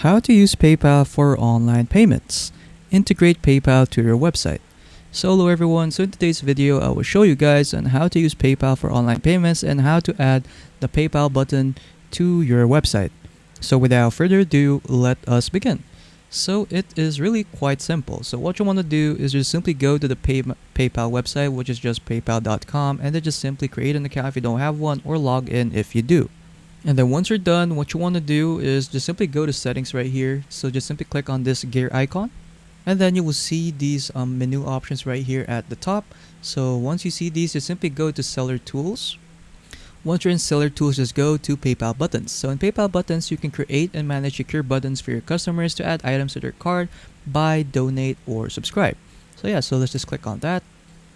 How to use PayPal for online payments. Integrate PayPal to your website. So hello everyone, so in today's video I will show you guys on how to use PayPal for online payments and how to add the PayPal button to your website. So without further ado, let us begin. So it is really quite simple. So what you want to do is just simply go to the PayPal website, which is just paypal.com, and then just simply create an account if you don't have one or log in if you do. And then once you're done, what you want to do is just simply go to settings right here. So just simply click on this gear icon. And then you will see these menu options right here at the top. So once you see these, just simply go to Seller Tools. Once you're in Seller Tools, just go to PayPal Buttons. So in PayPal Buttons, you can create and manage secure buttons for your customers to add items to their cart, buy, donate, or subscribe. So yeah, so let's just click on that.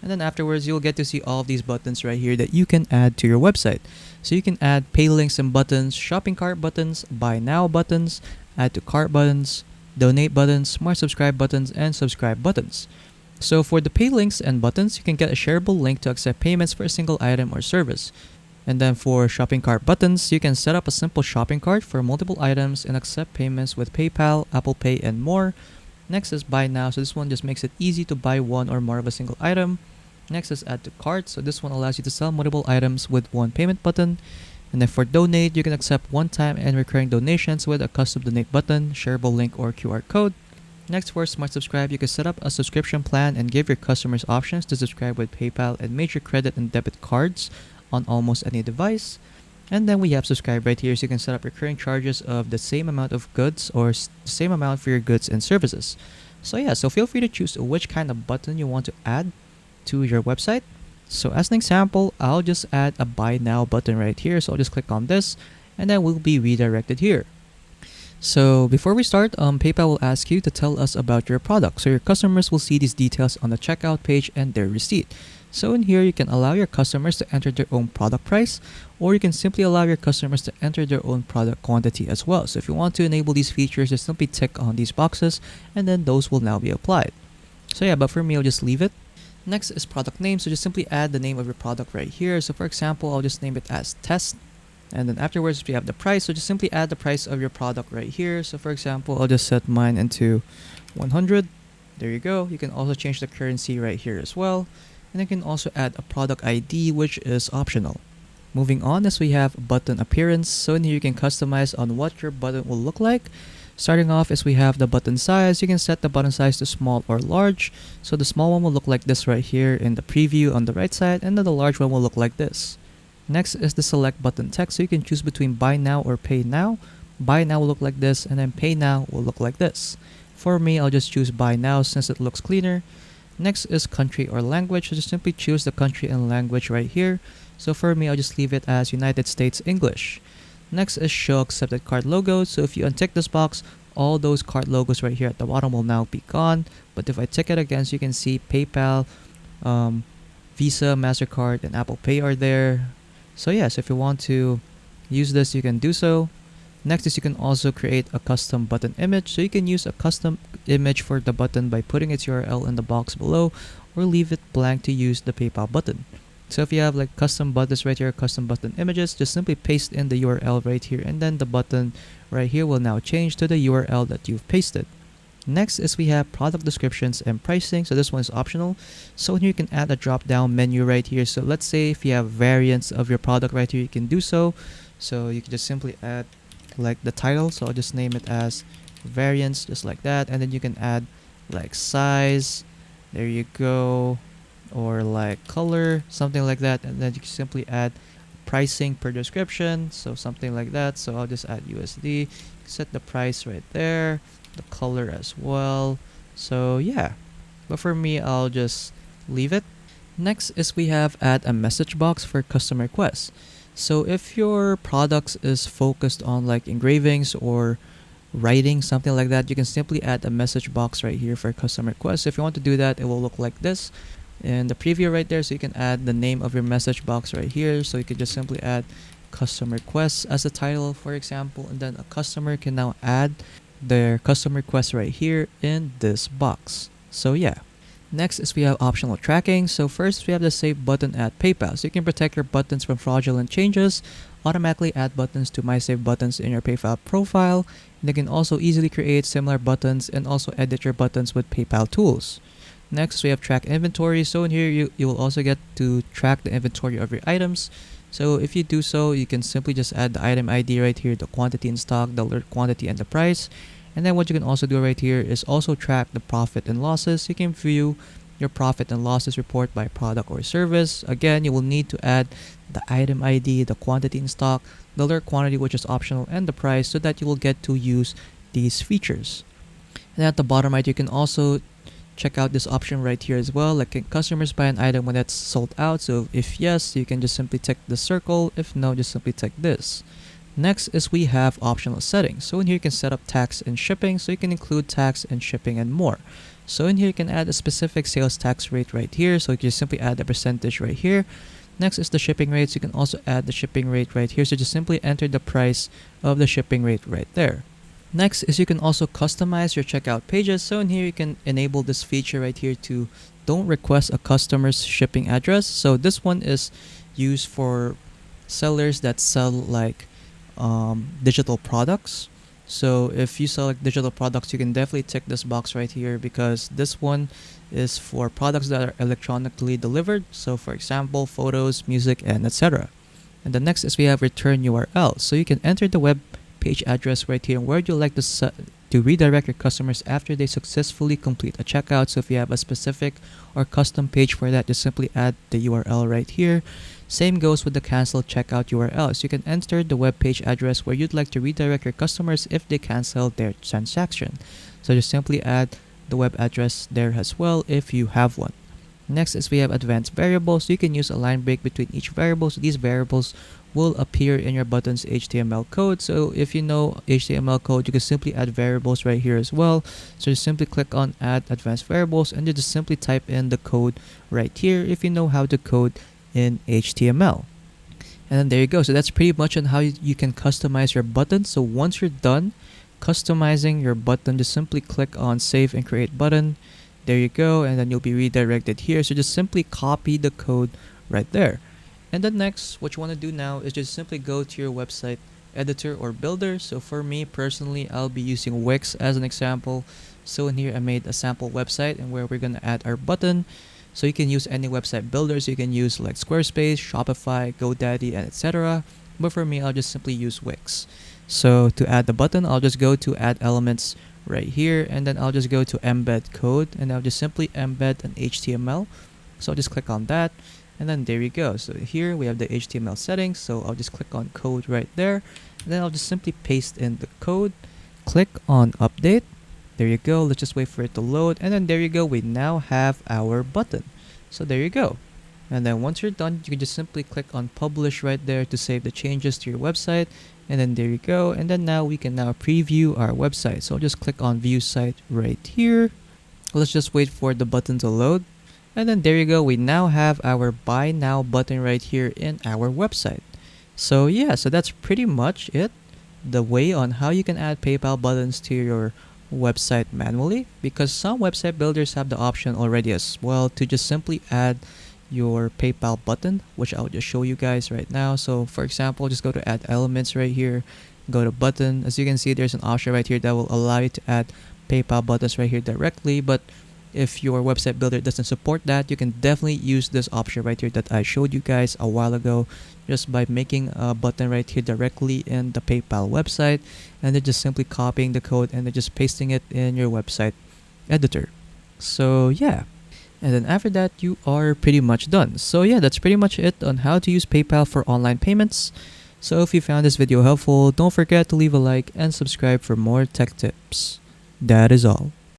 And then afterwards, you'll get to see all of these buttons right here that you can add to your website. So you can add pay links and buttons, shopping cart buttons, buy now buttons, add to cart buttons, donate buttons, smart subscribe buttons, and subscribe buttons. So for the pay links and buttons, you can get a shareable link to accept payments for a single item or service. And then for shopping cart buttons, you can set up a simple shopping cart for multiple items and accept payments with PayPal, Apple Pay, and more. Next is buy now. So this one just makes it easy to buy one or more of a single item. Next is add to cart. So this one allows you to sell multiple items with one payment button. And then for donate, you can accept one-time and recurring donations with a custom donate button, shareable link, or QR code. Next, for smart subscribe, you can set up a subscription plan and give your customers options to subscribe with PayPal and major credit and debit cards on almost any device. And then we have subscribe right here, so you can set up recurring charges of the same amount of goods or the same amount for your goods and services. So yeah, so feel free to choose which kind of button you want to add to your website. So as an example, I'll just add a buy now button right here. So I'll just click on this and then we'll be redirected here. So before we start, PayPal will ask you to tell us about your product. So your customers will see these details on the checkout page and their receipt. So in here, you can allow your customers to enter their own product price, or you can simply allow your customers to enter their own product quantity as well. So if you want to enable these features, just simply tick on these boxes and then those will now be applied. So yeah, but for me, I'll just leave it. Next is product name. So just simply add the name of your product right here. So for example, I'll just name it as test. And then afterwards, we have the price. So just simply add the price of your product right here. So for example, I'll just set mine into 100. There you go. You can also change the currency right here as well. And you can also add a product ID, which is optional. Moving on is we have button appearance. So in here, you can customize on what your button will look like. Starting off is we have the button size. You can set the button size to small or large. So the small one will look like this right here in the preview on the right side, and then the large one will look like this. Next is the select button text. So you can choose between buy now or pay now. Buy now will look like this, and then pay now will look like this. For me, I'll just choose buy now since it looks cleaner. Next is country or language. So just simply choose the country and language right here. So for me, I'll just leave it as United States English. Next is show accepted card logos. So if you untick this box, all those card logos right here at the bottom will now be gone. But if I tick it again, so you can see PayPal, Visa, MasterCard, and Apple Pay are there. So yes, if you want to use this, you can do so. Next is you can also create a custom button image. So you can use a custom image for the button by putting its URL in the box below or leave it blank to use the PayPal button. So if you have like custom buttons right here, custom button images, just simply paste in the URL right here and then the button right here will now change to the URL that you've pasted. Next is we have product descriptions and pricing. So this one is optional. So here you can add a drop down menu right here. So let's say if you have variants of your product right here, you can do so. So you can just simply add like the title. So I'll just name it as variants, just like that. And then you can add like size. There you go. Or like color, something like that, and then you can simply add pricing per description, so something like that. So I'll just add USD, set the price right there, the color as well. So yeah, but for me, I'll just leave it. Next is we have add a message box for custom requests. So if your product is focused on like engravings or writing, something like that, you can simply add a message box right here for custom requests. If you want to do that, it will look like this in the preview right there. So you can add the name of your message box right here. So you can just simply add custom requests as a title, for example, and then a customer can now add their custom request right here in this box. So yeah. Next is we have optional tracking. So first we have the save button at PayPal. So you can protect your buttons from fraudulent changes automatically add buttons to My Save buttons in your PayPal profile. And you can also easily create similar buttons and also edit your buttons with PayPal tools. Next, we have track inventory. So in here, you will also get to track the inventory of your items. So if you do so, you can simply just add the item ID right here, the quantity in stock, the alert quantity, and the price. And then what you can also do right here is also track the profit and losses. You can view your profit and losses report by product or service. Again, you will need to add the item ID, the quantity in stock, the alert quantity, which is optional, and the price, so that you will get to use these features. And at the bottom right, you can also check out this option right here as well, like, can customers buy an item when it's sold out? So if yes, you can just simply tick the circle. If no, just simply tick this. Next is we have optional settings. So in here you can set up tax and shipping, so you can include tax and shipping and more. So in here you can add a specific sales tax rate right here, so you can just simply add the percentage right here. Next is the shipping rates. You can also add the shipping rate right here, so just simply enter the price of the shipping rate right there. Next is you can also customize your checkout pages. So in here you can enable this feature right here to don't request a customer's shipping address. So this one is used for sellers that sell like digital products. So if you sell like digital products, you can definitely tick this box right here, because this one is for products that are electronically delivered. So for example, photos, music, and etc. And the next is we have return URL. So you can enter the web page address right here and where you'd like to redirect your customers after they successfully complete a checkout. So if you have a specific or custom page for that, just simply add the URL right here. Same goes with the cancel checkout URL. So you can enter the web page address where you'd like to redirect your customers if they cancel their transaction. So just simply add the web address there as well if you have one. Next is we have advanced variables. So you can use a line break between each variable. So these variables will appear in your button's HTML code. So if you know HTML code, you can simply add variables right here as well. So just simply click on add advanced variables and you just simply type in the code right here if you know how to code in HTML. And then there you go. So that's pretty much on how you can customize your button. So once you're done customizing your button, just simply click on save and create button. There you go, and then you'll be redirected here. So just simply copy the code right there. And then next, what you want to do now is just simply go to your website editor or builder. So for me personally, I'll be using Wix as an example. So in here I made a sample website and where we're going to add our button. So you can use any website builders. You can use like Squarespace, Shopify, GoDaddy, and etc. But for me, I'll just simply use Wix. So to add the button, I'll just go to add elements right here, and then I'll just go to embed code, and I'll just simply embed an HTML. So I'll just click on that, and then there you go. So here we have the HTML settings. So I'll just click on code right there, and then I'll just simply paste in the code, click on update. There you go. Let's just wait for it to load, and then there you go. We now have our button. So there you go. And then once you're done, you can just simply click on publish right there to save the changes to your website. And then there you go. And then now we can now preview our website. So I'll just click on view site right here. Let's just wait for the button to load. And then there you go. We now have our buy now button right here in our website. So yeah, so that's pretty much it. The way on how you can add PayPal buttons to your website manually, because some website builders have the option already as well to just simply add your PayPal button, which I'll just show you guys right now. So for example, just go to add elements right here, go to button. As you can see, there's an option right here that will allow you to add PayPal buttons right here directly. But if your website builder doesn't support that, you can definitely use this option right here that I showed you guys a while ago, just by making a button right here directly in the PayPal website, and then just simply copying the code and then just pasting it in your website editor. So yeah. And then after that, you are pretty much done. So yeah, that's pretty much it on how to use PayPal for online payments. So if you found this video helpful, don't forget to leave a like and subscribe for more tech tips. That is all.